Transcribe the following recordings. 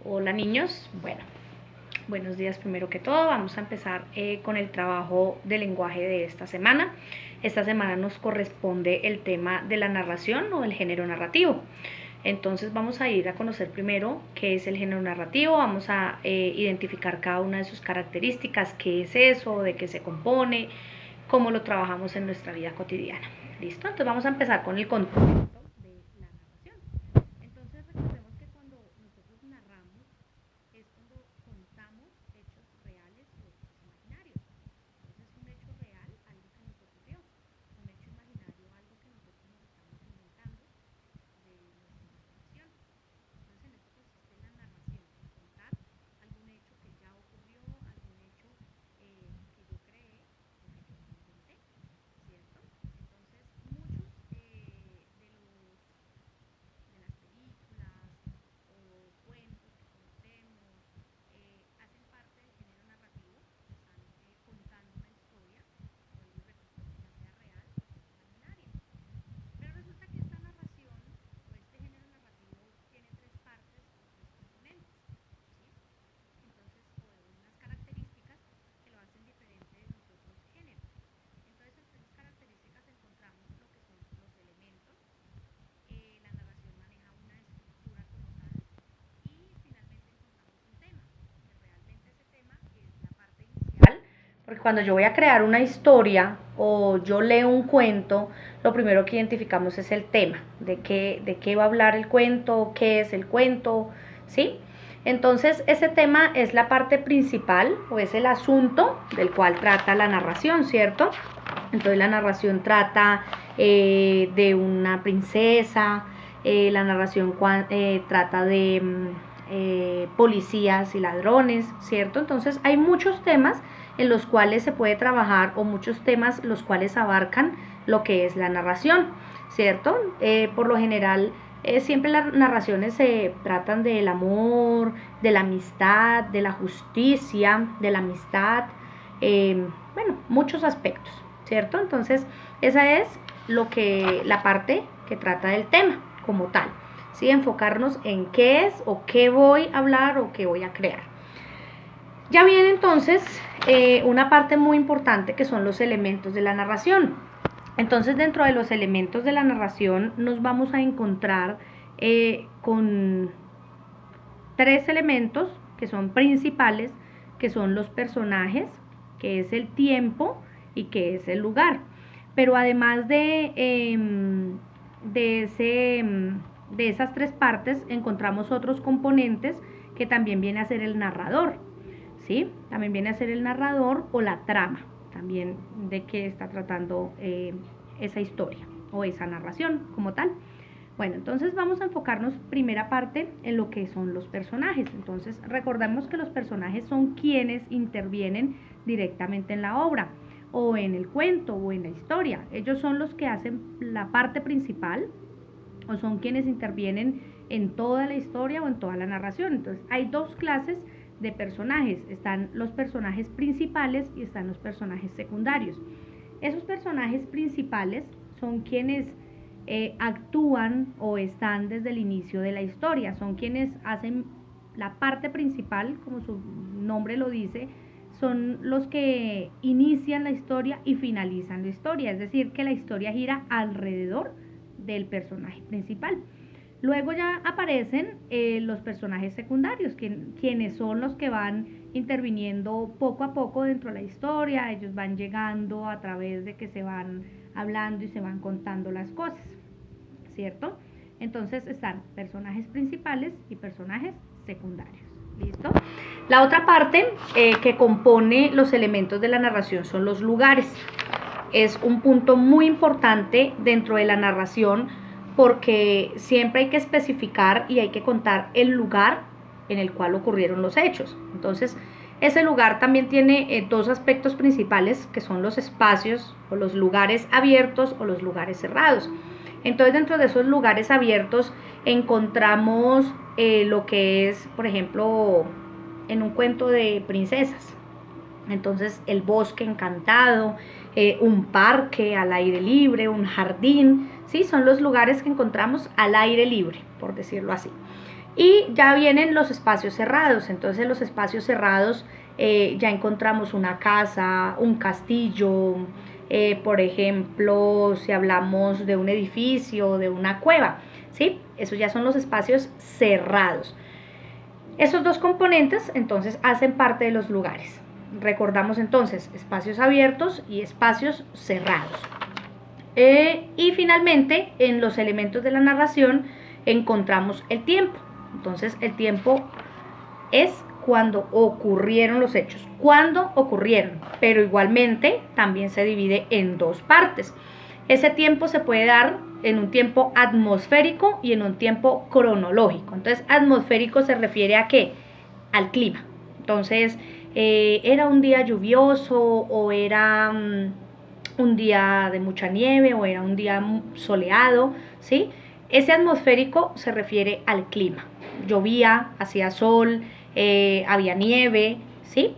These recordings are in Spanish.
Hola niños, bueno, buenos días primero que todo. Vamos a empezar con el trabajo de lenguaje de esta semana. Esta semana nos corresponde el tema de la narración o el género narrativo. Entonces vamos a ir a conocer primero qué es el género narrativo, vamos a identificar cada una de sus características, qué es eso, de qué se compone, cómo lo trabajamos en nuestra vida cotidiana. ¿Listo? Entonces vamos a empezar con el contexto de la narración. Entonces recordemos que cuando nosotros narramos es cuando contamos hechos reales o hechos imaginarios. Entonces un hecho real, algo que nos ocurrió, un hecho imaginario, algo que nosotros nos estamos inventando de nuestra imaginación. Entonces en esto consiste la narración, en contar algún hecho que ya ocurrió, algún hecho que yo creé o que yo inventé, ¿cierto? Entonces muchos de las películas o cuentos que conocemos hacen parte del género narrativo, están contando una historia, vuelvo y repito, ya sea real o ya sea imaginaria. Pero resulta que esta narración o este género narrativo tiene tres partes o tres componentes, ¿sí? Entonces, o unas características que lo hacen diferente de los otros géneros. Entonces, entre esas características encontramos lo que son los elementos, la narración maneja una estructura como tal y finalmente encontramos un tema, que realmente ese tema es la parte inicial, porque cuando yo voy a crear una historia o yo leo un cuento, lo primero que identificamos es el tema, de qué va a hablar el cuento, qué es el cuento, ¿sí? Entonces ese tema es la parte principal o es el asunto del cual trata la narración, ¿cierto? Entonces la narración trata de una princesa, la narración trata de policías y ladrones, ¿cierto? Entonces hay muchos temas en los cuales se puede trabajar o muchos temas los cuales abarcan lo que es la narración, ¿cierto? Por lo general siempre las narraciones se tratan del amor, de la amistad, de la justicia, de la amistad, bueno, muchos aspectos, ¿cierto? Entonces, esa es la parte que trata del tema como tal, ¿sí? Enfocarnos en qué es o qué voy a hablar o qué voy a crear. Ya viene entonces una parte muy importante que son los elementos de la narración. Entonces, dentro de los elementos de la narración nos vamos a encontrar con tres elementos que son principales, que son los personajes, que es el tiempo y que es el lugar. Pero además de esas tres partes, encontramos otros componentes que también viene a ser el narrador, ¿sí? También viene a ser el narrador o la trama, también de qué está tratando esa historia o esa narración como tal. Bueno, entonces vamos a enfocarnos primera parte en lo que son los personajes. Entonces recordemos que los personajes son quienes intervienen directamente en la obra o en el cuento o en la historia. Ellos son los que hacen la parte principal o son quienes intervienen en toda la historia o en toda la narración. Entonces hay dos clases de personajes. Están los personajes principales y están los personajes secundarios. Esos personajes principales son quienes actúan o están desde el inicio de la historia, son quienes hacen la parte principal, como su nombre lo dice, son los que inician la historia y finalizan la historia, es decir, que la historia gira alrededor del personaje principal. Luego ya aparecen los personajes secundarios, quienes son los que van interviniendo poco a poco dentro de la historia, ellos van llegando a través de que se van hablando y se van contando las cosas, ¿cierto? Entonces están personajes principales y personajes secundarios. ¿Listo? La otra parte que compone los elementos de la narración son los lugares. Es un punto muy importante dentro de la narración porque siempre hay que especificar y hay que contar el lugar en el cual ocurrieron los hechos. Entonces, ese lugar también tiene dos aspectos principales que son los espacios o los lugares abiertos o los lugares cerrados. Entonces, dentro de esos lugares abiertos encontramos lo que es, por ejemplo, en un cuento de princesas. Entonces, el bosque encantado, un parque al aire libre, un jardín, ¿sí? Son los lugares que encontramos al aire libre, por decirlo así. Y ya vienen los espacios cerrados. Entonces en los espacios cerrados ya encontramos una casa, un castillo, por ejemplo, si hablamos de un edificio, de una cueva, ¿sí? Esos ya son los espacios cerrados. Esos dos componentes entonces hacen parte de los lugares. Recordamos entonces espacios abiertos y espacios cerrados. Y finalmente, en los elementos de la narración encontramos el tiempo. Entonces, el tiempo es cuando ocurrieron los hechos, cuándo ocurrieron, pero igualmente también se divide en dos partes. Ese tiempo se puede dar en un tiempo atmosférico y en un tiempo cronológico. Entonces, atmosférico se refiere a ¿qué? Al clima. Entonces, era un día lluvioso o era un día de mucha nieve o era un día soleado, ¿sí? Ese atmosférico se refiere al clima. Llovía, hacía sol, había nieve, ¿sí?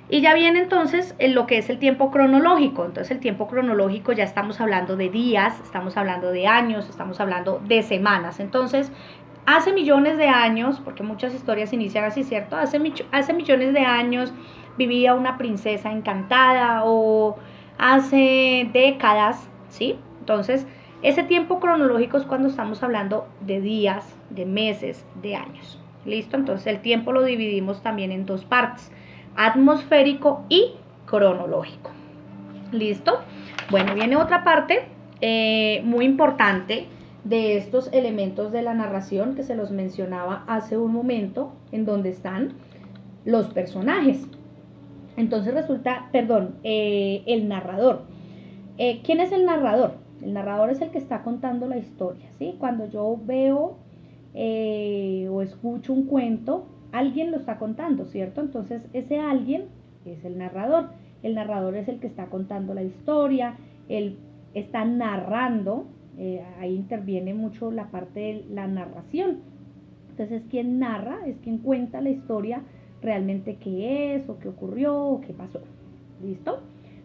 Y ya viene entonces en lo que es el tiempo cronológico. Entonces el tiempo cronológico ya estamos hablando de días, estamos hablando de años, estamos hablando de semanas. Entonces, hace millones de años, porque muchas historias inician así, ¿cierto? Hace millones de años vivía una princesa encantada o hace décadas, ¿sí? Entonces, ese tiempo cronológico es cuando estamos hablando de días, de meses, de años. ¿Listo? Entonces el tiempo lo dividimos también en dos partes, atmosférico y cronológico. ¿Listo? Bueno, viene otra parte muy importante de estos elementos de la narración que se los mencionaba hace un momento, en donde están los personajes. Entonces resulta, el narrador. ¿Quién es el narrador? El narrador es el que está contando la historia, ¿sí? Cuando yo veo o escucho un cuento, alguien lo está contando, ¿cierto? Entonces ese alguien es el narrador. El narrador es el que está contando la historia, él está narrando, ahí interviene mucho la parte de la narración. Entonces quien narra es quien cuenta la historia realmente qué es o qué ocurrió o qué pasó. ¿Listo?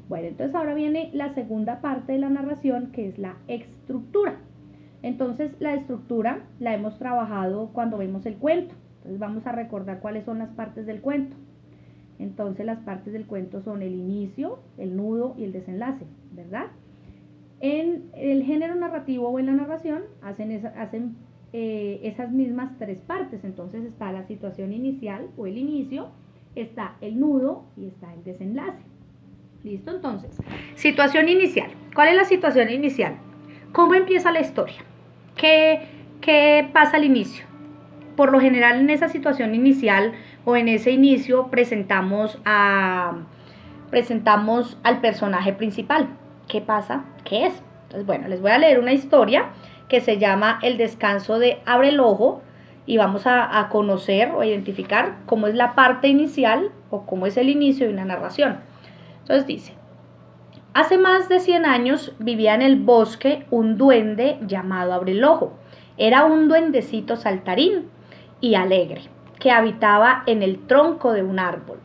Bueno, entonces ahora viene la segunda parte de la narración, que es la estructura. Entonces la estructura la hemos trabajado cuando vemos el cuento. Entonces vamos a recordar cuáles son las partes del cuento. Entonces las partes del cuento son el inicio, el nudo y el desenlace, ¿verdad? En el género narrativo o en la narración hacen esas mismas tres partes. Entonces está la situación inicial o el inicio, está el nudo y está el desenlace. ¿Listo? Entonces, situación inicial. ¿Cuál es la situación inicial? ¿Cómo empieza la historia? ¿Qué pasa al inicio? Por lo general en esa situación inicial o en ese inicio presentamos al personaje principal. ¿Qué pasa? ¿Qué es? Entonces, bueno, les voy a leer una historia que se llama El descanso de Abre el Ojo y vamos a conocer o identificar cómo es la parte inicial o cómo es el inicio de una narración. Entonces dice, hace más de 100 años vivía en el bosque un duende llamado Abre el Ojo. Era un duendecito saltarín y alegre que habitaba en el tronco de un árbol.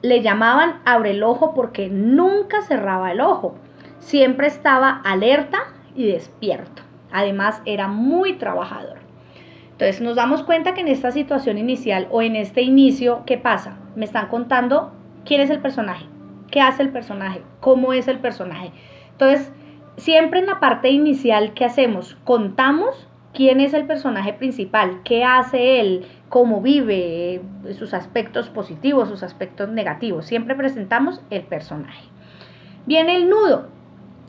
Le llamaban Abre el Ojo porque nunca cerraba el ojo. Siempre estaba alerta y despierto. Además, era muy trabajador. Entonces, nos damos cuenta que en esta situación inicial o en este inicio, ¿qué pasa? Me están contando quién es el personaje, qué hace el personaje, cómo es el personaje. Entonces, siempre en la parte inicial, ¿qué hacemos? Contamos quién es el personaje principal, qué hace él, cómo vive, sus aspectos positivos, sus aspectos negativos. Siempre presentamos el personaje. Viene el nudo.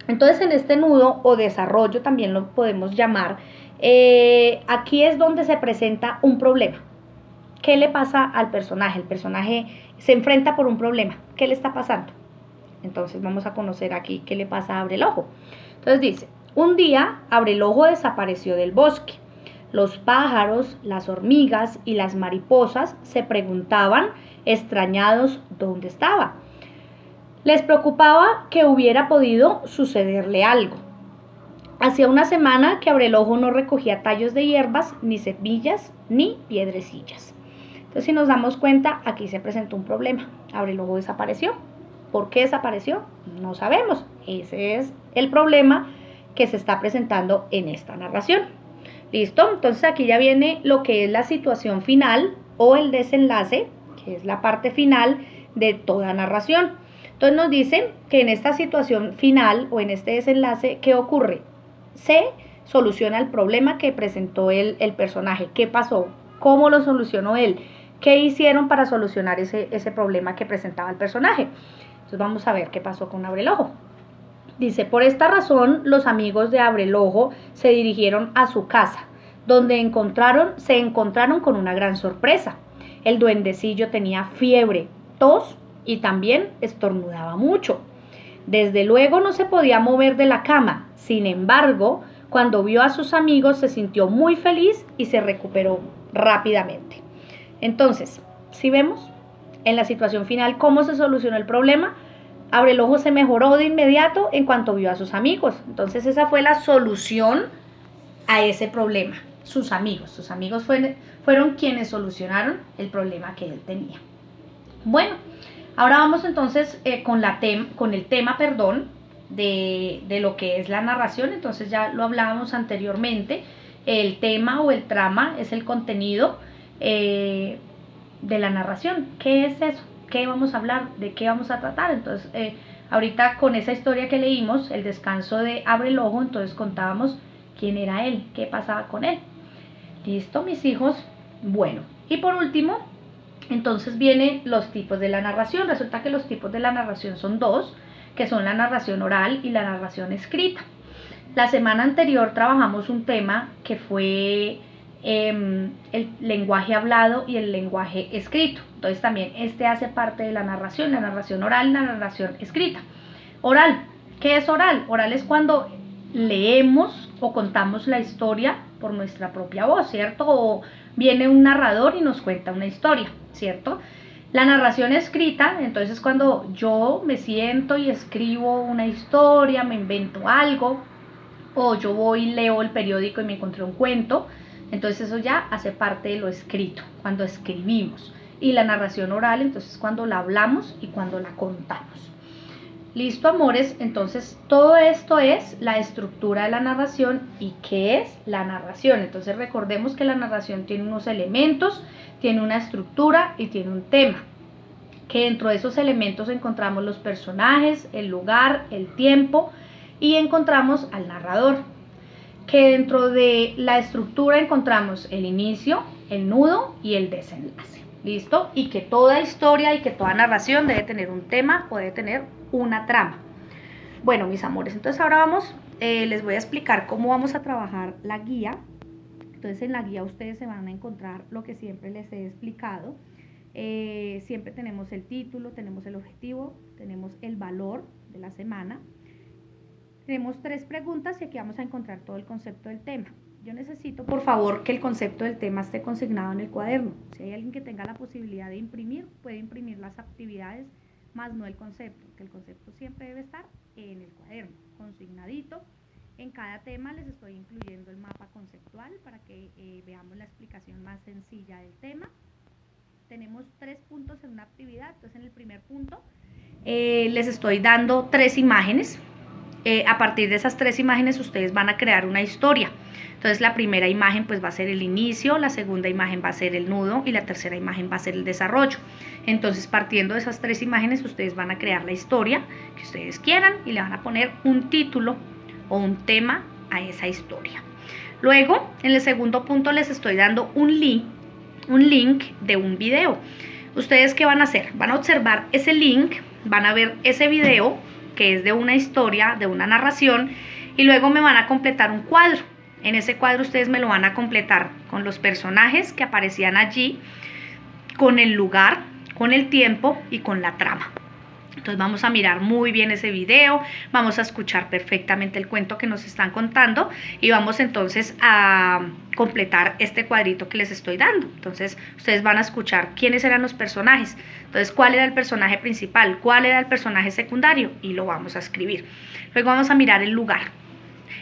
Entonces en este nudo o desarrollo también lo podemos llamar, aquí es donde se presenta un problema. ¿Qué le pasa al personaje? El personaje se enfrenta por un problema. ¿Qué le está pasando? Entonces vamos a conocer aquí qué le pasa a Abre el Ojo. Entonces dice, un día Abre el Ojo desapareció del bosque. Los pájaros, las hormigas y las mariposas se preguntaban, extrañados, dónde estaba. Les preocupaba que hubiera podido sucederle algo. Hacía una semana que Abre el Ojo no recogía tallos de hierbas, ni semillas, ni piedrecillas. Entonces, si nos damos cuenta, aquí se presentó un problema. Abre el Ojo desapareció. ¿Por qué desapareció? No sabemos. Ese es el problema que se está presentando en esta narración. ¿Listo? Entonces aquí ya viene lo que es la situación final o el desenlace, que es la parte final de toda narración. Entonces nos dicen que en esta situación final o en este desenlace, ¿qué ocurre? Se soluciona el problema que presentó el personaje. ¿Qué pasó? ¿Cómo lo solucionó él? ¿Qué hicieron para solucionar ese problema que presentaba el personaje? Entonces vamos a ver qué pasó con Abrelojo. Dice, por esta razón los amigos de Abrelojo se dirigieron a su casa, donde se encontraron con una gran sorpresa. El duendecillo tenía fiebre, tos y también estornudaba mucho. Desde luego no se podía mover de la cama. Sin embargo, cuando vio a sus amigos se sintió muy feliz y se recuperó rápidamente. Entonces, si vemos en la situación final cómo se solucionó el problema, Abrelojo se mejoró de inmediato en cuanto vio a sus amigos. Entonces esa fue la solución a ese problema. Sus amigos fueron quienes solucionaron el problema que él tenía. Bueno, ahora vamos entonces con el tema de lo que es la narración. Entonces ya lo hablábamos anteriormente. El tema o el trama es el contenido de la narración. ¿Qué es eso? ¿Qué vamos a hablar? ¿De qué vamos a tratar? Entonces, ahorita con esa historia que leímos, el descanso de Abrelojo, entonces contábamos quién era él, qué pasaba con él. ¿Listo, mis hijos? Bueno, y por último, entonces vienen los tipos de la narración. Resulta que los tipos de la narración son dos, que son la narración oral y la narración escrita. La semana anterior trabajamos un tema que fue el lenguaje hablado y el lenguaje escrito. Entonces también este hace parte de la narración oral y la narración escrita. Oral, ¿qué es oral? Oral es cuando leemos o contamos la historia por nuestra propia voz, ¿cierto? O viene un narrador y nos cuenta una historia, ¿cierto? La narración escrita, entonces cuando yo me siento y escribo una historia, me invento algo, o yo voy y leo el periódico y me encontré un cuento, entonces eso ya hace parte de lo escrito, cuando escribimos. Y la narración oral, entonces cuando la hablamos y cuando la contamos. Listo, amores, entonces todo esto es la estructura de la narración. ¿Y qué es la narración? Entonces recordemos que la narración tiene unos elementos, tiene una estructura y tiene un tema. Que dentro de esos elementos encontramos los personajes, el lugar, el tiempo y encontramos al narrador. Que dentro de la estructura encontramos el inicio, el nudo y el desenlace. ¿Listo? Y que toda historia y que toda narración debe tener un tema o debe tener una trama. Bueno, mis amores, entonces ahora les voy a explicar cómo vamos a trabajar la guía. Entonces en la guía ustedes se van a encontrar lo que siempre les he explicado. Siempre tenemos el título, tenemos el objetivo, tenemos el valor de la semana. Tenemos 3 preguntas y aquí vamos a encontrar todo el concepto del tema. Yo necesito, por favor, que el concepto del tema esté consignado en el cuaderno. Si hay alguien que tenga la posibilidad de imprimir, puede imprimir las actividades, más no el concepto, que el concepto siempre debe estar en el cuaderno, consignadito. En cada tema les estoy incluyendo el mapa conceptual para que veamos la explicación más sencilla del tema. Tenemos 3 puntos en una actividad, entonces en el primer punto les estoy dando 3 imágenes. A partir de esas 3 imágenes ustedes van a crear una historia. Entonces la primera imagen pues va a ser el inicio, la segunda imagen va a ser el nudo y la tercera imagen va a ser el desarrollo. Entonces partiendo de esas 3 imágenes ustedes van a crear la historia que ustedes quieran y le van a poner un título o un tema a esa historia. Luego en el segundo punto les estoy dando un link de un video. ¿Ustedes qué van a hacer? Van a observar ese link, van a ver ese video que es de una historia, de una narración, y luego me van a completar un cuadro. En ese cuadro ustedes me lo van a completar con los personajes que aparecían allí, con el lugar, con el tiempo y con la trama. Entonces vamos a mirar muy bien ese video, vamos a escuchar perfectamente el cuento que nos están contando y vamos entonces a completar este cuadrito que les estoy dando. Entonces ustedes van a escuchar quiénes eran los personajes, entonces cuál era el personaje principal, cuál era el personaje secundario y lo vamos a escribir. Luego vamos a mirar el lugar.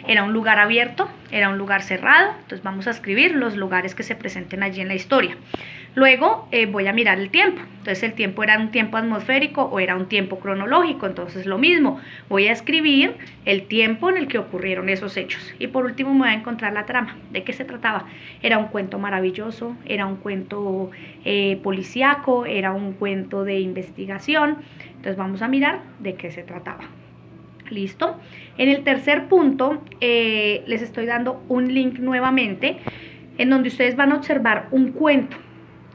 Era un lugar abierto, era un lugar cerrado, entonces vamos a escribir los lugares que se presenten allí en la historia. Luego voy a mirar el tiempo. Entonces el tiempo era un tiempo atmosférico o era un tiempo cronológico. Entonces lo mismo, voy a escribir el tiempo en el que ocurrieron esos hechos. Y por último me voy a encontrar la trama. ¿De qué se trataba? Era un cuento maravilloso, era un cuento policíaco, era un cuento de investigación. Entonces vamos a mirar de qué se trataba. ¿Listo? En el tercer punto les estoy dando un link nuevamente en donde ustedes van a observar un cuento.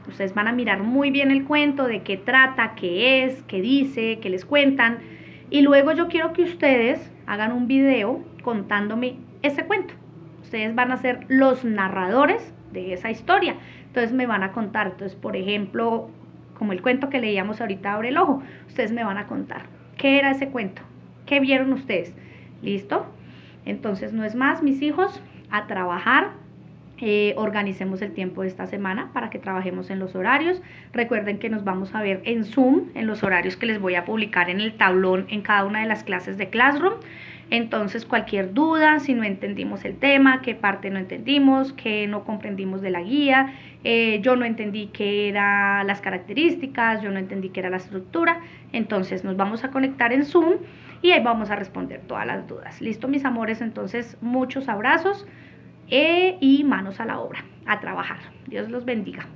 Ustedes van a mirar muy bien el cuento, de qué trata, qué es, qué dice, qué les cuentan. Y luego yo quiero que ustedes hagan un video contándome ese cuento. Ustedes van a ser los narradores de esa historia. Entonces me van a contar. Entonces, por ejemplo, como el cuento que leíamos ahorita, Abre el ojo. Ustedes me van a contar qué era ese cuento, qué vieron ustedes. ¿Listo? Entonces, no es más, mis hijos, a trabajar. Organicemos el tiempo de esta semana para que trabajemos en los horarios. Recuerden que nos vamos a ver en Zoom en los horarios que les voy a publicar en el tablón en cada una de las clases de Classroom. Entonces cualquier duda, si no entendimos el tema, qué parte no entendimos, qué no comprendimos de la guía, yo no entendí qué eran las características, yo no entendí qué era la estructura, entonces nos vamos a conectar en Zoom y ahí vamos a responder todas las dudas. ¿Listo, mis amores? Entonces muchos abrazos y manos a la obra, a trabajar. Dios los bendiga.